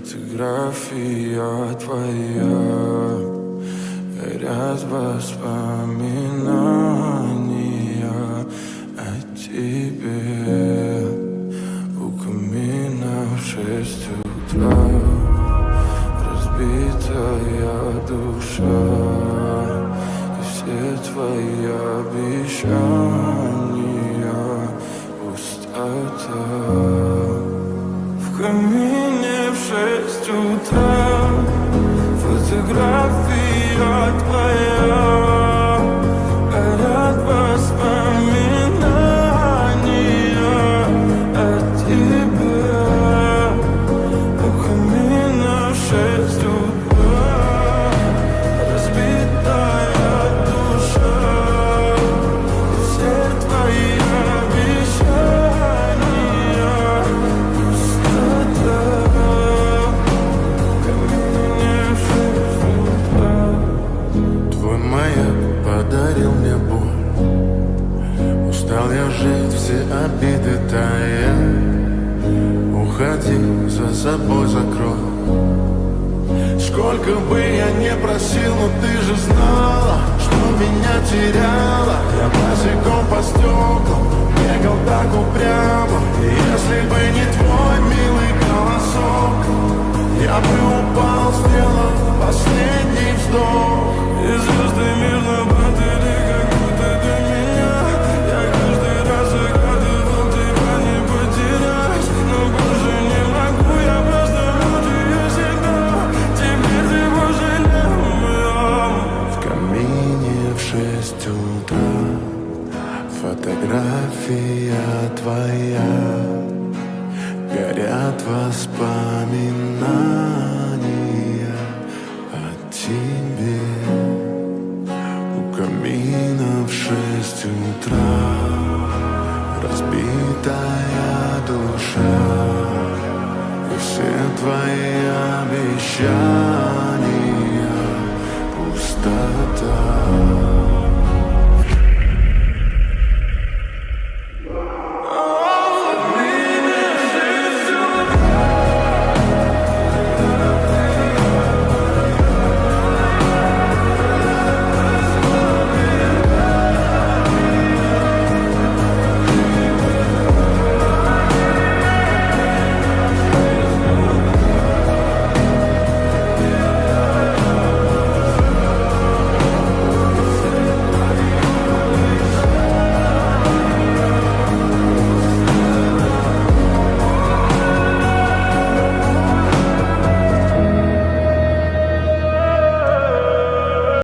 Фотография твоя, горят воспоминания о тебе. У камина в 6 утра, разбитая душа, и все твои обещания пустота. В камине в 6 утра, фотография твоя, горят воспоминания о тебе. У камина в 6 утра, разбитая душа, и все твои обещания пустота. Твой маяк подарил мне боль, устал я жить, все обиды тая. Уходи, за собой закрой. Сколько бы я не просил, но ты же знала, что меня теряла. Я босиком по стеклам бегал так упрямо, и если бы не твой милый голосок, я бы упал, сделав последний вздох. И звезды мирно падали, как будто до меня. Я каждый раз загадывал тебя не потерять, но больше не могу, я просто мучаю себя. Теперь ты пожалел. В камине в 6 утра, фотография твоя, горят воспоминания о тебе. У камина в 6 утра, разбитая душа, и все твои обещания пустота.